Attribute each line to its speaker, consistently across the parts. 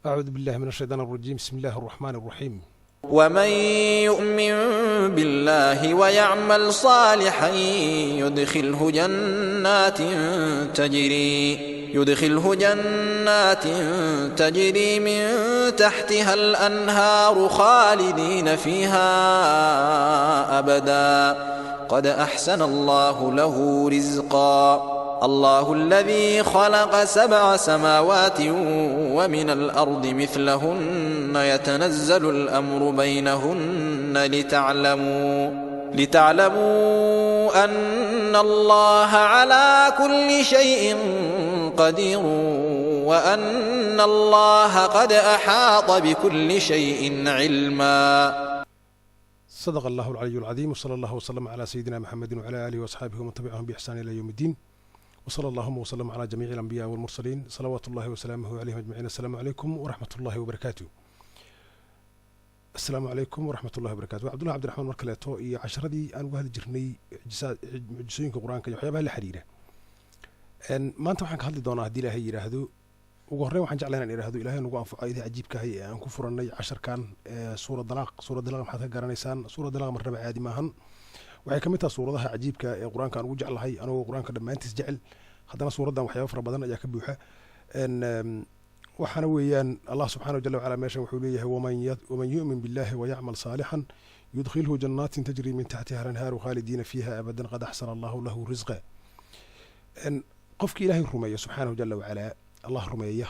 Speaker 1: أعوذ بالله من الشيطان الرجيم. بسم الله الرحمن الرحيم.
Speaker 2: ومن يؤمن بالله ويعمل صالحا يدخله جنات تجري من تحتها الأنهار خالدين فيها أبدا قد أحسن الله له رزقا الله الذي خلق 7 سماوات ومن الأرض مثلهن يتنزل الأمر بينهن لتعلموا أن الله على كل شيء قدير وأن الله قد أحاط بكل شيء علما.
Speaker 1: صدق الله العلي العظيم، وصلى الله وسلم على سيدنا محمد وعلى آله وأصحابه ومن تبعهم بإحسان إلى يوم الدين، وصلى اللهم وسلم على جميع الأنبياء والمرسلين صلوات الله وسلامه عليهم أجمعين. السلام عليكم ورحمة الله وبركاته. السلام عليكم ورحمة الله وبركاته. عبد الله عبد الرحمن مركلاتو iyo casharadii aan uga hadli jirnay mucjisooyinka quraanka iyo waxyaabaha la xiriira. maanta waxaan ka hadli doonaa haddii Ilaahay yiraahdo. ugu horreyn waxaan jeclahay inaan iraahdo Ilaahay nagu anfaco ayadaha cajiibka ah ee aan ku furanay casharkan suurad Dalaaq maxaad ka garanaysaan? suurad Dalaaq marnaba caadi maahan. waxay ka mid tahay suuradaha cajiibka ee quraanka aan ugu jeclahay anagoo quraanka dhammaantiis jecel, haddana suuradan waxyaabo fara badan ayaa ka buuxa. waxaana weeyaan allah subxaanahu jalla wacala meeshan wuxuu leeyahay waman yu'min billahi wayacmal saalixan yudkhilhu jannaatin tajri min taxtiha alanhaaru khaalidiina fiiha abadan qad axsana allahu lahu risqa. qofkii ilaahay rumeeya subxaanahu jalla wacala, allah rumeeya,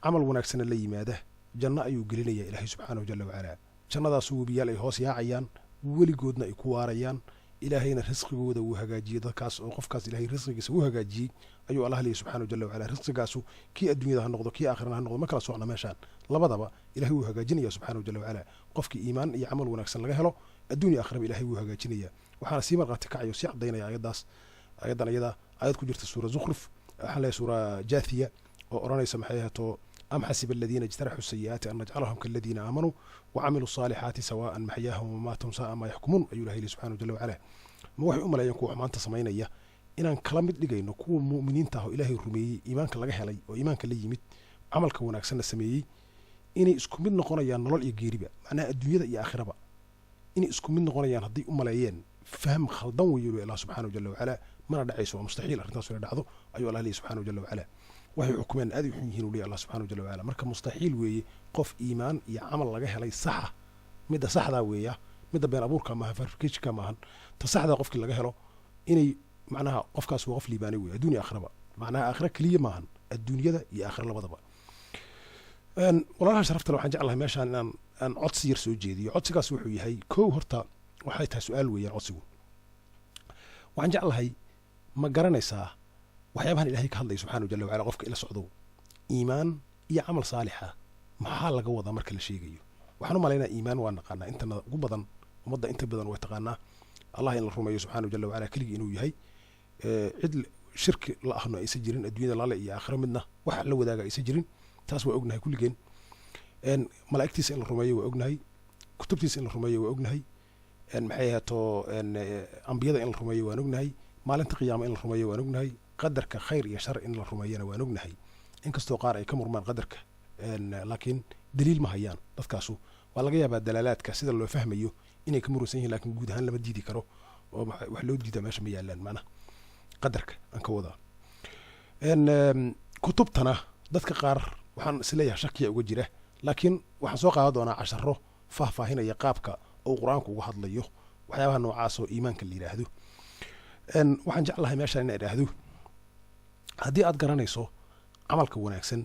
Speaker 1: camal wanaagsana la yimaada, janno ayuu gelinaya ilaahay subxaanahu jalla wacala. jannadaasuu webiyaal ay hoos yaacayaan, weligoodna ay ku waarayaan. ilaahayna risqigooda wuu hagaajiyey dadkaas, oo qofkaas ilaahay risqigiisa uu hagaajiyey ayuu allah leeyahay subxaanahu jalla wacala. risqigaasu kii adduunyada ha noqdo kii aakhirana ha noqdo ma kala socna meeshaan, labadaba ilaahay wuu hagaajinaya subxaanahu jalla wacala. qofkii iimaan iyo camal wanaagsan laga helo adduunya aakhiraba ilaahay wuu hagaajinaya. waxaana sii marqaati kacayo sii cadaynaya ayadan ayada aayad ku jirta suura Zukhruf, waxaan leeyahay suura Jaathiya oo oranaysa maxay ahaato am xasiba aladiina ijtaraxuu sayi'aati an najcalahum kaladiina aamanuu wacamiluu saalixaati sawaa'an maxyaahum wamamaatum saa'a maa yaxkumuun ayuu ilahay leeyahay subxaanahu jalla wacala. ma waxay u maleeyeen kuwa maanta samaynaya inaan kala mid dhigayno kuwa mu'miniinta ah oo ilaahay rumeeyey, iimaanka laga helay oo iimaanka la yimid, camalka wanaagsanna sameeyey, inay isku mid noqonayaan nolol iyo geeriba, macnaha adduunyada iyo aakhiraba inay isku mid noqonayaan hadday u maleeyeen faham khaldan weeyo allah subxaanahu jalla wacala. mana dhacayso, waa mustaxiil arrintaas inay dhacdo ayuu allah leeyahay subxaanahu jalla wacala. waxay xukumeen aad u xun yihiin leeyahay allah subxaanahu jalla wacala. marka mustaxiil weeye qof iimaan iyo camal laga helay saxa, midda saxdaa weeya, midda been abuurka maaha, fabricationka maahan. ta saxdaa qofkii laga helo inay macnaha qofkaas waa qof liibaanay weeye adduunya aakhiraba, macnaha aakhira keliya maahan, adduunyada iyo aakhira labadaba. walaalaha sharafta leh waxaan jeclahay meeshaan inaan codsi yar soo jeediyo. codsigaas wuxuu yahay kow, horta waxay tahay su-aal weeyaan codsigu. waxaan jeclahay ma garanaysaa waxyaabahan ilaahay ka hadlaya subxaanahu jalla wacala qofka ila socdo iimaan iyo camal saalixa maxaa laga wadaa marka la sheegayo? waxaan u malaynaa iimaan waa naqaanaa, intana ugu badan ummadda inta badan way taqaanaa allah in la rumeeyo subxaanahu jalla wacala keligii inuu yahay, cid shirki la ahno aysan jirin, adduunyada laale iyo aakhiro midna wax la wadaaga aysan jirin. taas waa ognahay kulligeen. malaa'igtiisa in la rumeeyo waa ognahay, kutubtiisa in la rumeeyo waa ognahay, maxay ahaato ambiyada in la rumeeyo waan ognahay, maalinta qiyaama in la rumeeyo waan ognahay, qadarka khayr iyo shar in la rumeeyana waan ognahay. inkastoo qaar ay ka murmaan qadarka, laakiin daliil ma hayaan dadkaasu. waa laga yaabaa dalaalaadka sida loo fahmayo inay ka murunsan yihiin, laakiin guud ahaan lama diidi karo oo wax loo diidaa meesha ma yaalaan. macnaha qadarka aan ka wadaa. kutubtana dadka qaar waxaan isleeyahay shakiya uga jira, laakiin waxaan soo qaadan doonaa casharo faahfaahinaya qaabka oo qur-aanku uga hadlayo waxyaabaha noocaas oo iimaanka la yidhaahdo. waxaan jeclahay meeshaan inaan idhaahdo haddii aad garanayso camalka wanaagsan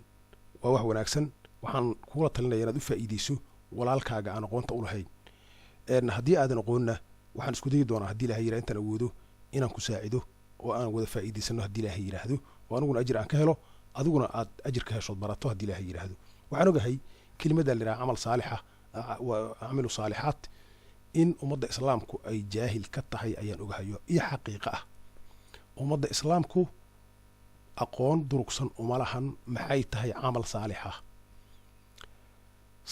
Speaker 1: waa wax wanaagsan, waxaan kugula talinaya inaad u faa'iideyso walaalkaaga aan aqoonta u lahayn. haddii aadan aqoonna waxaan isku dayi doonaa haddii ilahay yidhaha intaan awoodo inaan ku saacido oo aan wada faa'iideysano haddii ilaahay yidhaahdo, oo aniguna ajir aan ka helo adiguna aad ajir ka heshood barato haddii ilaahay yidhaahdo. waxaan ogahay kelimadda la yidhaha camal saalixa acmilu saalixaat in ummadda islaamku ay jaahil ka tahay ayaan ogahayo, iyo xaqiiqa ah. ummadda islaamku aqoon durugsan uma lahan maxay tahay camal saalixa.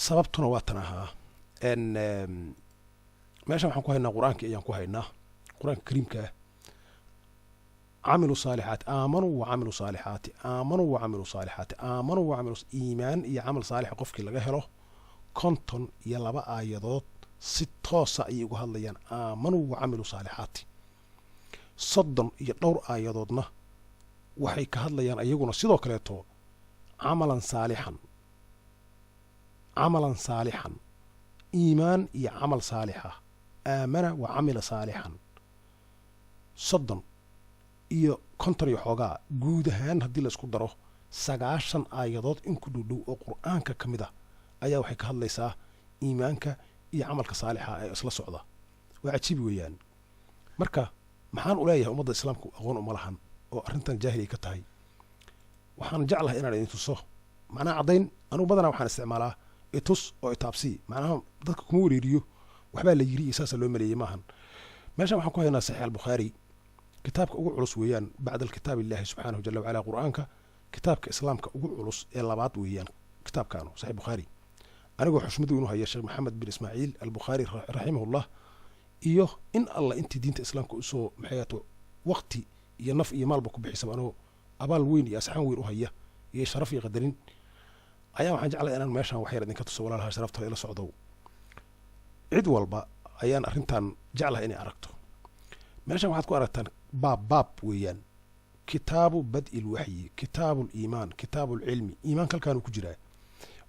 Speaker 1: sababtuna waa tan ahaa meeshan waxaan ku haynaa qur-aankii ayaan ku haynaa, qur-aanka kariimka ah. camilu saalixaati aamanuu wa camilu saalixaati aamanuu wa camilu saalixaati aamanuu wa camilu iimaan iyo camal saalixa qofkii laga helo 52 aayadood si toosa ayay uga hadlayaan aamanuu wa camilu saalixaati 32 aayadoodna waxay ka hadlayaan ayaguna sidoo kaleeto camalan saalixan iimaan iyo camal saalixa aamana wa camila saalixan 30 iyo 50 iyo xoogaa guud ahaan haddii la isku daro 90 aayadood in ku dhowdhow oo qur'aanka ka mid ah ayaa waxay ka hadlaysaa iimaanka iyo camalka saalixa ee isla socda waa cajiib weeyaan marka maxaan u leeyahay ummadda islaamku aqoon uma lahan oo arrintan jaahil ay ka tahay waxaan jeclahay inaan idin tuso macnaha caddayn anugu badanaa waxaan isticmaalaa itus oo itaabsii macnaha dadka kuma wareeriyo waxbaa la yiri iyo saasa loo maleeyey maahan meeshan waxaan ku haynaa saxiix albukhaari kitaabka ugu culus weeyaan bacda alkitaabi illaahi subxaanahu jala wacala qur'aanka kitaabka islaamka ugu culus ee labaad weeyaan kitaabkaanu saxiix bukhaari anigoo xushmadu inuu haya sheekh maxamed bin ismaaciil albukhaari raximahullah iyo in allah intii diinta islaamka usoo maxayaato waqti iyo naf iyo maalba ku bixisaba anoo abaal weyn iyo asxaan weyn u haya iyo sharaf iyo qadarin ayaa waxaan jeclay inaan meeshaan wax yar idinka tuso walaalaha sharafta ila socdow cid walba ayaan arrintan jeclahay inay aragto meeshaan waxaad ku aragtaan baab weeyaan kitaabu bad'i lwaxyi kitaabu liimaan kitaabu lcilmi iimaanka halkaanuu ku jiraa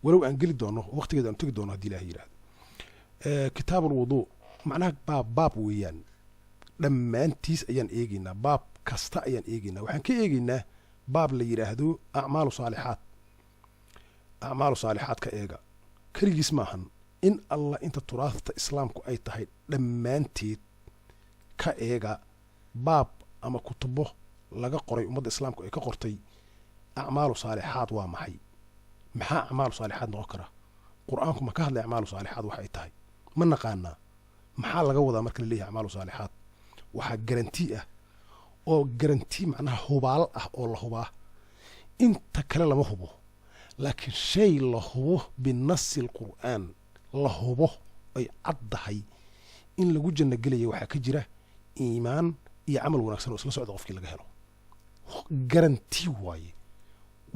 Speaker 1: walow aan geli doono waqtigeeda aan tegi doono haddii ilaah yidhahdo kitaabu lwuduu macnaha baab weeyaan dhammaantiis ayaan eegaynaa baab kasta ayaan eegaynaa waxaan ka eegaynaa baab la yidhaahdo acmaalu saalixaad ka eega keligiis maahan in allah inta turaahta islaamku ay tahay dhammaanteed ka eega baab ama kutubo laga qoray ummadda islaamku ay ka qortay acmaalu saalixaad waa maxay maxaa acmaalu saalixaad noqon kara qur'aanku ma ka hadlay acmaalu saalixaad wax ay tahay ma naqaanaa maxaa laga wadaa marka la leeyahay acmaalu saalixaad waxaa garanti ah oo garanti macnaha hubaal ah oo la hubaa inta kale lama hubo laakiin shay la hubo binasi alqur'aan la hubo ay caddahay in lagu janno gelaya waxaa ka jira iimaan iyo camal wanaagsan oo isla socda qofkii laga helo garanti waaye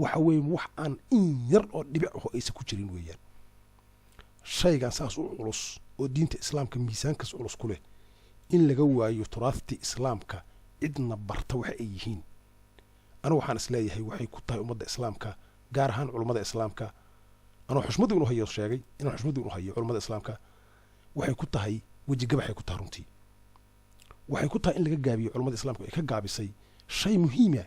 Speaker 1: waxa weeye wax aan in yar oo dhibic aho aysan ku jirin weeyaan shaygan saas u culus oo diinta islaamka miisaankaas culus ku leh in laga waayo turaaftii islaamka cidna barta waxa ay yihiin anigu waxaan isleeyahay waxay ku tahay ummadda islaamka gaar ahaan culummada islaamka anoo xushmadu inuu hayo sheegay inaan xushmadu inuu hayo culummada islaamka waxay ku tahay wejigabaxay ku tahay runtii waxay ku tahay in laga gaabiyo culummada islaamka ay ka gaabisay shay muhiima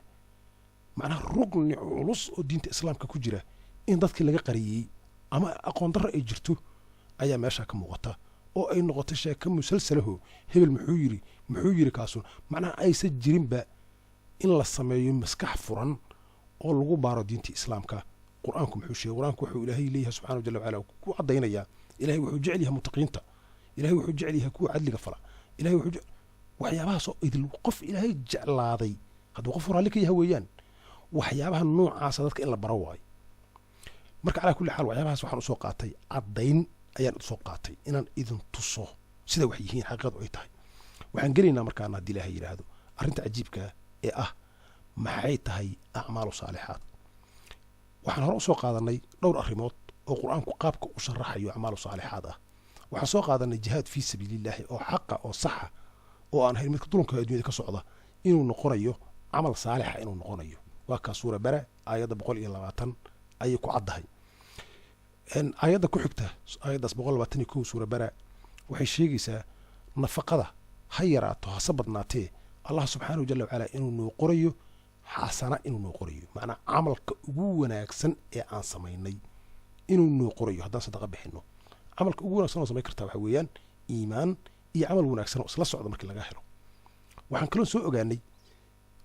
Speaker 1: macnaha rugni culus oo diinta islaamka ku jira in dadkii laga qariyey ama aqoon darro ay jirto ayaa meeshaa ka muuqata oo ay noqotay sheeko musalsalaho hebel muxuu yiri kaasun macnaha aysan jirinba in la sameeyo maskax furan oo lagu baaro diinta islaamka qur'aanku muxuu sheegay qur'aanku wuxuu ilaahay leeyahay subxaanahu jalla wacala ku caddaynaya ilaahay wuxuu jecel yahay mutaqiinta ilaahay wuxuu jecel yahay kuwa cadliga fala ilaahay wuxuu waxyaabahaas oo idil qof ilaahay jeclaaday hadduu qof raalli ka yahay weeyaan waxyaabaha noocaasa dadka in la baro waayo marka calaa kulli xaal waxyaabahaas waxaan usoo qaatay caddayn ayaan usoo qaatay inaan idin tuso sida wax yihiin xaqiiqadu ay tahay waxaan gelaynaa markaana haddii ilaahay yidhaahdo arrinta cajiibka ee ah maxay tahay acmaalu saalixaad waxaan hore usoo qaadanay dhowr arrimood oo qur'aanku qaabka u sharaxayo acmaalu saalixaad ah waxaan soo qaadanay jihaad fii sabiilillaahi oo xaqa oo saxa oo aan ahayn midka dulanka adduunyada ka socda inuu noqonayo camal saalixa inuu noqonayo waa kaa suura bara aayadda 120 ayay ku caddahay aayadda ku xigta aayaddaas 121 suura bara waxay sheegaysaa nafaqada ha yaraato hase badnaatee allah subxaanahu jalla wacala inuu noo qorayo xasana inuu noo qorayo macnaa camalka ugu wanaagsan ee aan samaynay inuu noo qorayo haddaan sadaqa bixinno camalka ugu wanaagsan oo samayn kartaa waxa weeyaan iimaan iyo camal wanaagsan oo isla socda markii laga helo waxaan kaloo soo ogaanay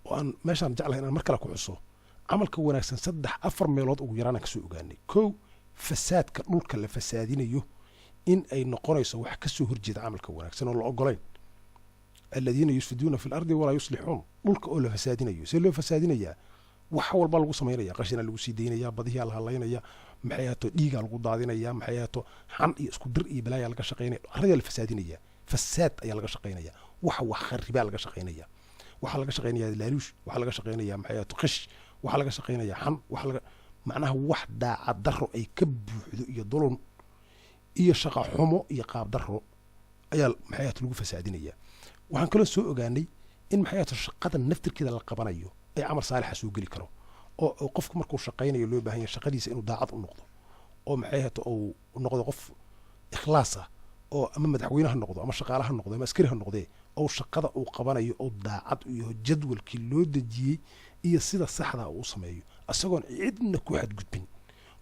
Speaker 1: oo aan meeshaan jeclahay inaan mar kale ku xuso camalka wanaagsan 3-4 meelood ugu yaraan aan ka soo ogaanay kow fasaadka dhulka la fasaadinayo in ay noqonayso wax ka soo horjeeda camalka wanaagsan oo la ogolayn aladiina yufsiduuna fi lardi walaa yuslixuun dhulka oo la fasaadinayo see loo fasaadinayaa wax walba lagu samaynaya qashina lagu sii daynaya badiyaa la hadlaynaya maxay ahaato dhiigaa lagu daadinaya maxay ahaato xan iyo isku dir iyo balaayaa laga shaqaynaya arradaa la fasaadinaya fasaad ayaa laga shaqaynaya wax kharibaa laga shaqaynaya waxaa laga shaqaynayaa laaluush, waxaa laga shaqaynayaa maxay ahayd qish, waxaa laga shaqaynayaa xan, macnaha wax daacad daro ay ka buuxdo iyo dulun iyo shaqa xumo iyo qaab daro ayaa maxay ahayd lagu fasaadinayaa. waxaan kaloo soo ogaanay in maxay ahayd shaqada naftirkeeda la qabanayo ay camal saalixa soo geli karo oo qofku markuu shaqaynayo loo baahan yahay shaqadiisa inuu daacad u noqdo oo maxay ahayd uu noqdo qof ikhlaas ah oo ama madaxweyne ha noqdo ama shaqaale ha noqdo ama askari ha noqdee oo shaqada uu qabanayo oo daacad iyo jadwalkii loo dejiyey iyo sida saxda uu sameeyo isagoon cidna ku xadgudbin.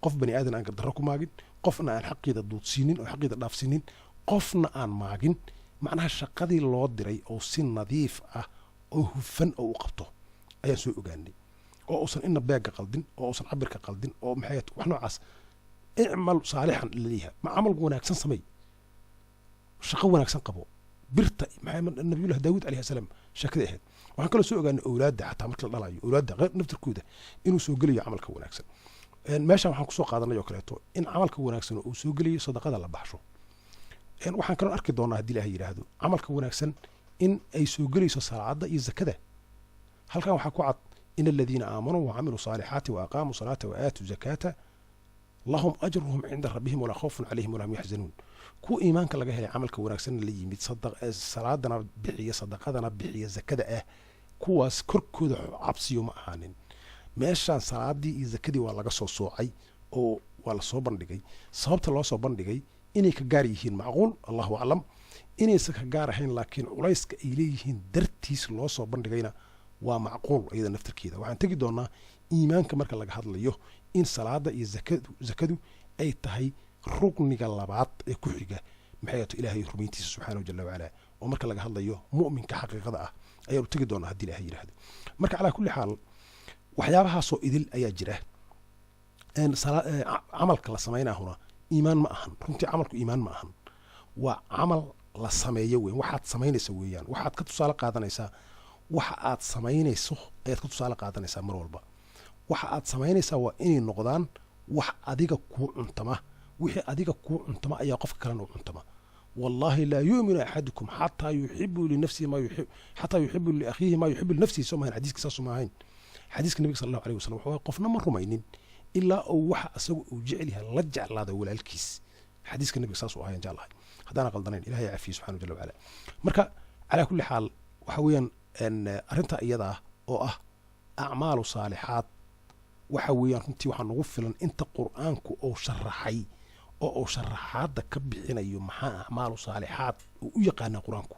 Speaker 1: qof bani aadan aan gardarro ku maagin, qofna aan xaqiida duudsiinin oo xaqiida dhaafsiinin, qofna aan maagin. macnaha shaqadii loo diray oo si nadiif ah oo hufan oo u qabto ayaan soo ogaanay oo uusan ina beega qaldin oo uusan cabirka qaldin oo maxay wax noocaas icmal saalixan leeyahay ma camal wanaagsan samay shaqo wanaagsan qabo birta maxay nabiyullah daawud alayhi salaam shakada ahayd. waxaan kaloo soo ogaanay awlaadda xataa marka la dhalayo awlaadda qayb naftirkooda inuu soo gelayo camalka wanaagsan. meeshaan waxaan kusoo qaadanay oo kaleeto in camalka wanaagsan uu soo gelayo sadaqada la baxsho. waxaan kaloo arki doonaa haddii ilaahay yidhaahdo camalka wanaagsan in ay soo gelayso salaada iyo zakada. halkan waxaa ku cad in aladiina aamanuu wacamiluu saalixaati waaqaamuu salaata waaatuu zakaata lahum ajruhum cinda rabbihim walaa khawfun calayhim walaa hum yaxzanuun. kuwa iimaanka laga helay camalka wanaagsanna la yimid salaadana bixiya sadaqadana bixiya zakada ah kuwaas korkooda cabsiyo ma ahaanin. meeshaan salaadii iyo zakadii waa laga soo soocay oo waa lasoo bandhigay. sababta loo soo bandhigay inay ka gaar yihiin macquul allahu aclam, inaysan ka gaar ahayn laakiin culayska ay leeyihiin dartiis loo soo bandhigayna waa macquul iyada naftirkeeda. waxaan tegi doonaa iimaanka marka laga hadlayo in salaada iyo zakadu ay tahay rugniga labaad ee ku xiga maxay ahayd ilaahay rumayntiisa subxaanahu jalla wacala. oo marka laga hadlayo mu'minka xaqiiqada ah ayaanu tegi doonaa haddii ilaahay yidhaahdo. marka calaa kulli xaal waxyaabahaasoo idil ayaa jira. camalka la samaynahuna iimaan ma ahan, runtii camalku iimaan ma ahan, waa camal la sameeyo weyn. waxaad samaynaysa weeyaan, waxaad ka tusaale qaadanaysaa waxa aad samaynayso ayaad ka tusaale qaadanaysaa mar walba. waxa aad samaynaysaa waa inay noqdaan wax adiga kuu cuntama. wixii adiga kuu cuntama ayaa qofka kalena u cuntama. wallaahi laa yu'minu axadukum xataa yuxibu linafsihi xataa yuxibu liakhiihi maa yuxibu linafsihi. soo mahayn xadiiska saasu maahayn. xadiiska nabiga sala allahu alayh wasalam wuxuu qofna ma rumaynin ilaa uu waxa asagu uu jecel yahay la jeclaado walaalkiis. xadiiska nabiga saas uu ahayan jeclahay haddaana qaldanayn ilahay cafiye subxana jalla wacala. marka calaa kulli xaal waxa weeyaan arrinta iyada ah oo ah acmaalu saalixaad waxa weeyaan runtii waxaa nagu filan inta qur'aanku uu sharaxay oo uu sharaxaadda ka bixinayo maxaa acmaalu saalixaad uu u yaqaanaa qur-aanku.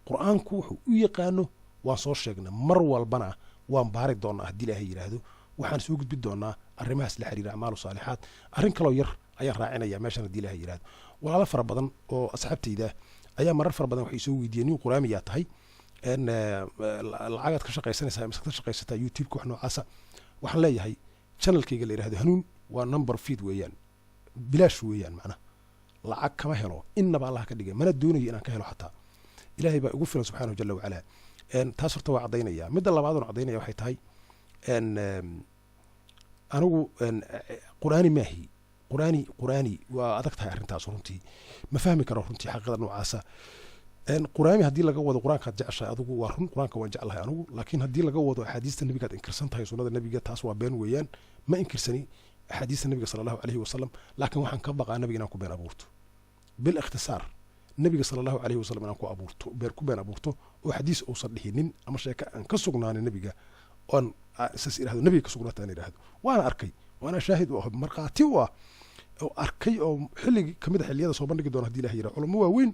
Speaker 1: qur-aanku wuxuu u yaqaano waan soo sheegnay, mar walbana waan baari doonaa haddii ilaahay yidhaahdo. waxaan soo gudbi doonaa arrimahaas la xiriira acmaalu saalixaad. arrin kaloo yar ayaan raacinaya meeshan haddii ilaahay yidhaahdo. walaalo fara badan oo asxaabtayda ayaa marar fara badan waxay soo weydiiyeen nin quraamiyaa tahay lacagaad ka shaqaysanaysaa mise ka shaqaysataa youtube-ka wax noocaasa. waxaan leeyahay channelkayga la yidhahdo hanuun waa number feed weeyaan, bilaash weeyaan. macnaha lacag kama helo innaba allah ka dhigay, mana doonayo inaan ka helo xataa. ilaahay baa igu filan subxaanahu jalla wacala. taas horta waa caddaynaya. midda labaadoon caddaynaya waxay tahay anigu quraani maahi. quraani waa adag tahay arrintaas runtii ma fahmi karo runtii xaqiiqada noocaasa. quraani haddii laga wado qur-aankaad jeceshahay adigu waa run, qur-aanka waan jeclahay anigu. laakiin haddii laga wado axaadiista nabigaad inkirsan tahay, sunnada nabiga, taas waa been weeyaan. ma inkirsani axaadiista nabiga sala allahu alayhi wasalam, laakiin waxaan ka baqaa nabiga inaan ku been abuurto. bilikhtisaar nabiga sala allahu alayhi wasalam inaan ku been abuurto oo xadiis uusan dhihinin ama sheeka aan ka sugnaanin nabiga oon saas irahdo nabiga ka sugnaata aan idhaahdo. waana arkay, waana shaahid u ah, markhaati u ah oo arkay oo xilligii kamid a xilliyada soo bandhigi doona hadii ilahay yidhaha. culamo waaweyn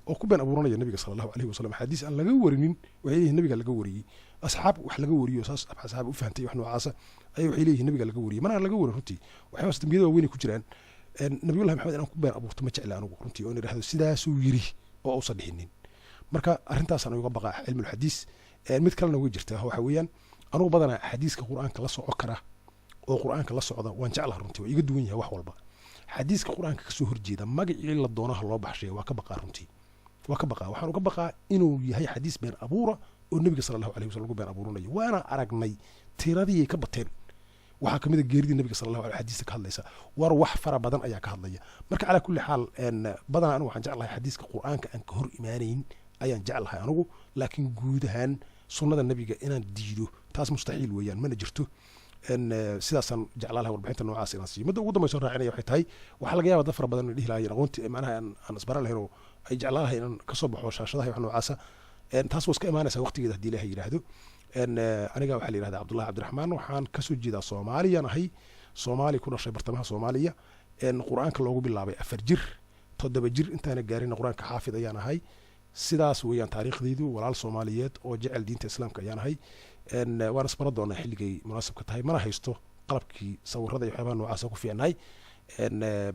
Speaker 1: oo ku been abuuranaya nabiga sala allahu alayhi wasalam xadiis aan laga warinin waxay leeyihin nabiga laga wariyey. asxaab wax laga wariyo saas asxaab u fahantay wax noocaasa ayay waxay leeyihin nabiga laga wariyey. mana laga warin runtii waxyaabas dambiyada waaweyn ku jiraan. nabiyullahi maxamed inaan ku been abuurto ma jecla anigu runtii oo in idhahdo sidaasuu yiri oo uusan dhihinin. marka arrintaasaan uga baqaa cilmulxadiis. mid kalena way jirtaa waxa weeyaan anugu badanaa xadiiska qur-aanka la soco kara oo qur-aanka la socda waan jeclaha runtii waa iga duwan yahay wax walba. xadiiska qur-aanka kasoo horjeeda magacii la doonaha loo baxshay waa ka baqaa runtii, waa ka baqaa. waxaan uga baqaa inuu yahay xadiis been abuura oo nabiga sala allahu alayhi wasallam lagu been abuuranayo. waana aragnay tiradii ka bateen. waxaa kamid a geeridii nabiga sala allahu alayhi xadiista ka hadlaysa. war wax fara badan ayaa ka hadlaya. marka calaa kulli xaal badanaa anigu waxaan jeclahay xadiiska qur-aanka aan ka hor imaanayn ayaan jeclahay anigu. laakiin guud ahaan sunnada nebiga inaan diido taas mustaxiil weeyaan mana jirto sidaasaan jeclaa lahay warbixinta noocaas inaan siiyo midda ugu dambayso raacinaya waxay tahay waxaa laga yaaba dad fara badan dhihi lahaayeen aqoontii macnaha aan isbaran lahayn oo ay jeclaa lahay inaan kasoo baxo shaashadaha wax noocaasa taas waa iska imaanaysaa waqtigeeda haddii ilaahay yidhaahdo aniga waxaa la yidhahdaa cabdullahi cabdiraxmaan waxaan kasoo jeedaa soomaaliyaan ahay soomaali ku dhashay bartamaha soomaaliya qur-aanka loogu bilaabay 4 jir 7 jir intaana gaarin qur-aanka xaafid ayaan ahay sidaas weeyaan taariikhdaydu walaal soomaaliyeed oo jecel diinta islaamka ayaan ahay waan isbara doonaa xilligay munaasabka tahay mana haysto qalabkii sawirada iyo waxyaabaha noocaasa ku fiicnahay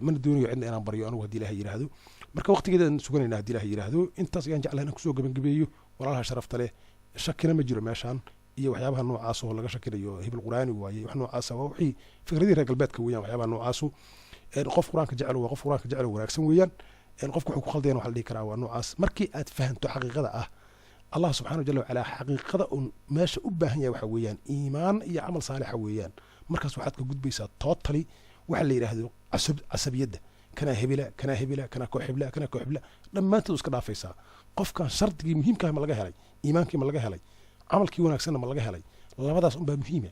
Speaker 1: mana doonayo cidna inaan baryo anugu haddii ilaahay yidhaahdo marka waqtigeedaan suganayna haddii ilaahay yidhaahdo intaas ayaan jeclahay inaan kusoo gabagabeeyo walaalaha sharafta leh shakina ma jiro meeshaan iyo waxyaabaha noocaas oo laga shakinayo hibil quraani waaye wax noocaasa waa wixii fikradii reer galbeedka weeyaan waxyaabaha noocaasu qof qur-aanka jecel waa qof qur-aanka jecel wanaagsan weeyaan qofku wuxuu ku khaldayana waxa la dhihi karaa waa noocaas markii aad fahanto xaqiiqada ah allah subxaana jalla wacala xaqiiqada un meesha u baahan yahay waxa weeyaan iimaan iyo camal saalixa weeyaan markaas waxaad ka gudbaysaa totally waxa la yidhaahdo casabiyadda kanaa hebela kanaa hebela kanaa koox hebla kanaa koox hebla dhammaantood iska dhaafaysaa qofkan shardigii muhiimkaah ma laga helay iimaankii ma laga helay camalkii wanaagsanna ma laga helay labadaas unbaa muhiima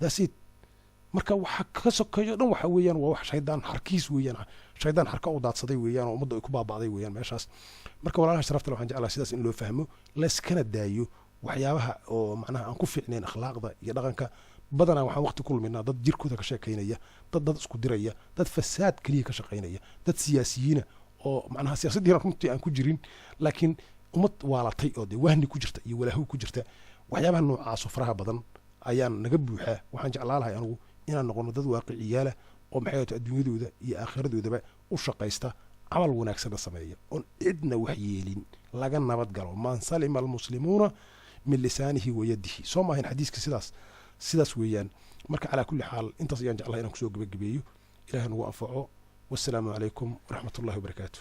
Speaker 1: daasiid marka waxa ka sokeeyo dhan waxa weeyaan waa wax shaydaan xarkiis weeyaan shaydaan xarka u daadsaday weeyaan oo ummadda ay ku baaba'day weeyaan meeshaas marka walaalaha sharafta waxaan jeclahay sidaas in loo fahmo layskana daayo waxyaabaha oo macnaha aan ku fiicnayn akhlaaqda iyo dhaqanka badanaa waxaan waqti ku luminaa dad jirkooda ka sheekaynaya dad isku diraya dad fasaad keliya ka shaqaynaya dad siyaasiyiina oo macnaha siyaasaddiina runtii aan ku jirin laakiin ummad waalatay oo dee wahni ku jirta iyo walaahow ku jirta waxyaabaha noocaasoo faraha badan ayaan naga buuxaa waxaan jeclaa lahay anugu inaan noqono dad waaqiciyaala oo maxay ahaato adduunyadooda iyo aakhiradoodaba u shaqaysta camal wanaagsanna sameeya oon cidna wax yeelin laga nabad galo man salima almuslimuuna min lisaanihi wa yadihi soo maahayn xadiiska sidaas weeyaan marka calaa kulli xaal intaas ayaan jeclahay inaan kusoo gebagabeeyo ilahay nagu anfaco wassalaamu calaykum waraxmat ullahi wabarakaatu